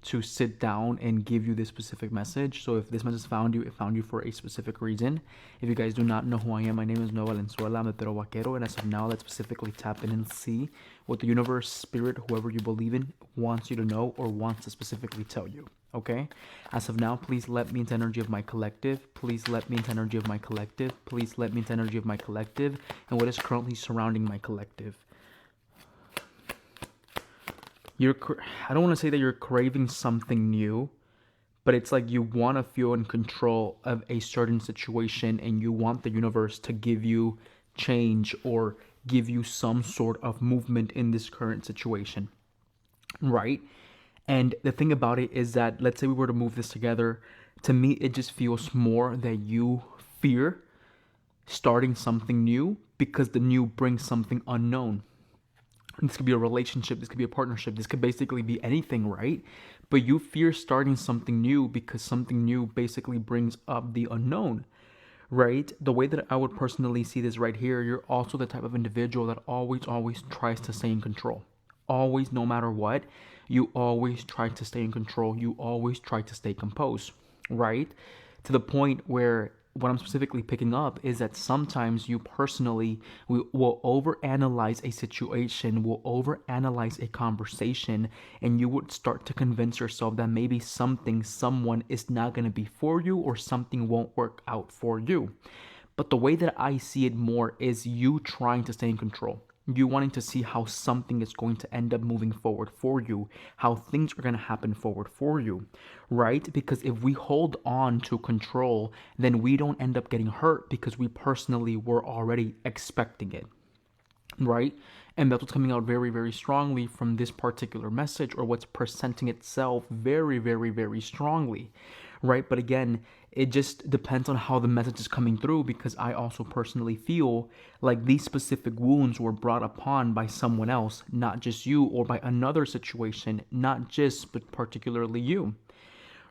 to sit down and give you this specific message. So if this message found you, it found you for a specific reason. If you guys do not know who I am, my name is Noah Valenzuela. I'm the Vaquero, and as of now, let's specifically tap in and see what the universe, spirit, whoever you believe in, wants you to know or wants to specifically tell you. Okay? As of now, please let me into energy of my collective. Please let me into energy of my collective. Please let me into energy of my collective and what is currently surrounding my collective. I don't want to say that you're craving something new, but it's like you want to feel in control of a certain situation and you want the universe to give you change or give you some sort of movement in this current situation, right? And the thing about it is that, let's say we were to move this together, to me it just feels more that you fear starting something new because the new brings something unknown. This could be a relationship, this could be a partnership, this could basically be anything, right? But you fear starting something new because something new basically brings up the unknown, right? The way that I would personally see this right here, you're also the type of individual that always tries to stay in control. Always, no matter what, you always try to stay in control. You always try to stay composed, right? To the point where what I'm specifically picking up is that sometimes you personally will overanalyze a situation, will overanalyze a conversation, and you would start to convince yourself that maybe someone is not going to be for you or something won't work out for you. But the way that I see it more is you trying to stay in control. You wanting to see how something is going to end up moving forward for you, how things are going to happen forward for you, right? Because if we hold on to control, then we don't end up getting hurt because we personally were already expecting it, right? And that's what's coming out very strongly from this particular message, or what's presenting itself very strongly, right? But again, it just depends on how the message is coming through, because I also personally feel like these specific wounds were brought upon by someone else, not just you, or by another situation, not just but particularly you,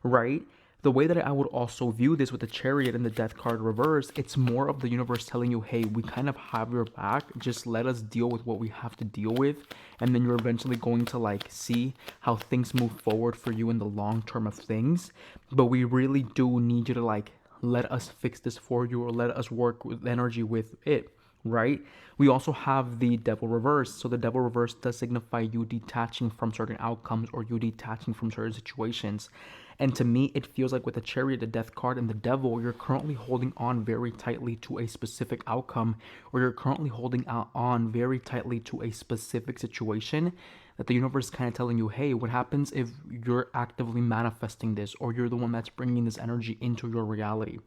right? The way that I would also view this with the Chariot and the Death card reverse, it's more of the universe telling you, hey, we kind of have your back. Just let us deal with what we have to deal with. And then you're eventually going to like see how things move forward for you in the long term of things. But we really do need you to like, let us fix this for you, or let us work with energy with it, right? We also have the Devil reverse. So the Devil reverse does signify you detaching from certain outcomes, or you detaching from certain situations. And to me, it feels like with the Chariot, the Death card, and the Devil, you're currently holding on very tightly to a specific outcome, or you're currently holding on very tightly to a specific situation that the universe is kind of telling you, hey, what happens if you're actively manifesting this, or you're the one that's bringing this energy into your reality?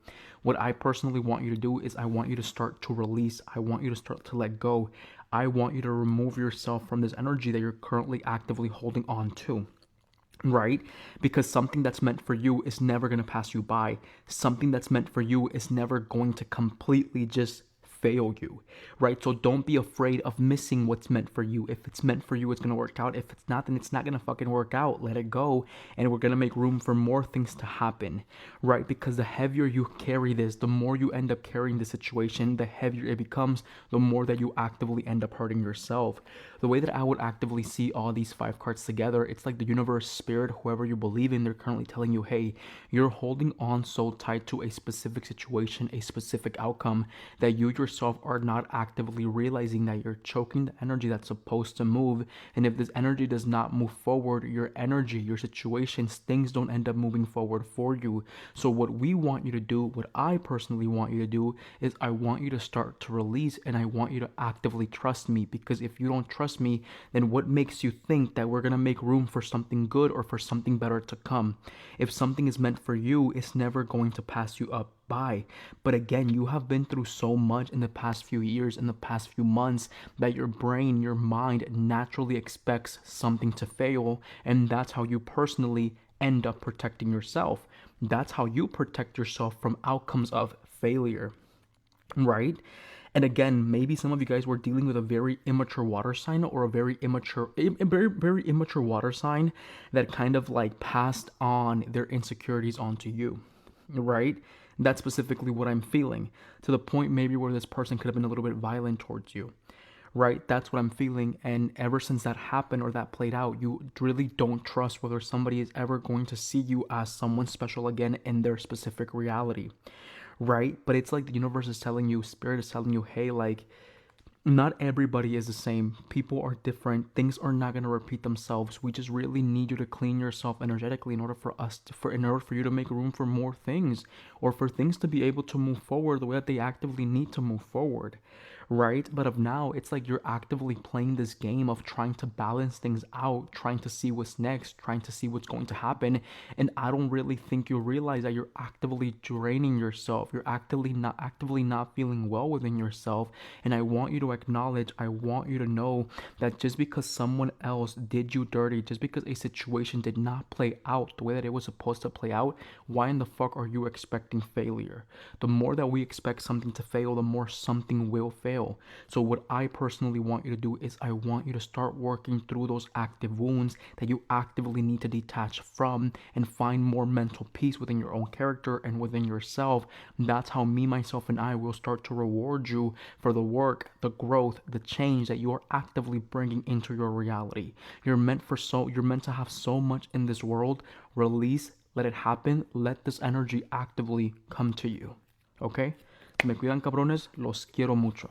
What I personally want you to do is I want you to start to release. I want you to start to let go. I want you to remove yourself from this energy that you're currently actively holding on to. Right? Because something that's meant for you is never going to pass you by. Something that's meant for you is never going to completely just fail you, right? So don't be afraid of missing what's meant for you. If it's meant for you, it's going to work out. If it's not, then it's not going to fucking work out. Let it go. And we're going to make room for more things to happen, right? Because the heavier you carry this, the more you end up carrying the situation, the heavier it becomes, the more that you actively end up hurting yourself. The way that I would actively see all these 5 cards together, it's like the universe, spirit, whoever you believe in, they're currently telling you, hey, you're holding on so tight to a specific situation, a specific outcome, that you yourself are not actively realizing that you're choking the energy that's supposed to move. And if this energy does not move forward, your energy, your situations, things don't end up moving forward for you. So what we want you to do, what I personally want you to do, is I want you to start to release, and I want you to actively trust me. Because if you don't trust me, then what makes you think that we're going to make room for something good or for something better to come? If something is meant for you, it's never going to pass you up by. But again, you have been through so much in the past few years, in the past few months, that your brain, your mind naturally expects something to fail, and that's how you personally end up protecting yourself. That's how you protect yourself from outcomes of failure, right? And again, maybe some of you guys were dealing with a very immature water sign, or a very immature water sign that kind of like passed on their insecurities onto you, right? That's specifically what I'm feeling, to the point maybe where this person could have been a little bit violent towards you, right? That's what I'm feeling. And ever since that happened or that played out, you really don't trust whether somebody is ever going to see you as someone special again in their specific reality, right? But it's like the universe is telling you, spirit is telling you, hey, like, not everybody is the same. People are different. Things are not going to repeat themselves. We just really need you to clean yourself energetically in order for us to, in order for you to make room for more things, or for things to be able to move forward the way that they actively need to move forward, right? But of now, it's like you're actively playing this game of trying to balance things out, trying to see what's next, trying to see what's going to happen. And I don't really think you realize that you're actively draining yourself. You're actively not feeling well within yourself. And I want you to acknowledge, I want you to know that just because someone else did you dirty, just because a situation did not play out the way that it was supposed to play out, why in the fuck are you expecting failure? The more that we expect something to fail, the more something will fail. So what I personally want you to do is I want you to start working through those active wounds that you actively need to detach from, and find more mental peace within your own character and within yourself. That's how me, myself, and I will start to reward you for the work, the growth, the change that you are actively bringing into your reality. You're meant to have so much in this world. Release, let it happen. Let this energy actively come to you. ¿Ok? Me cuidan, cabrones. Los quiero mucho.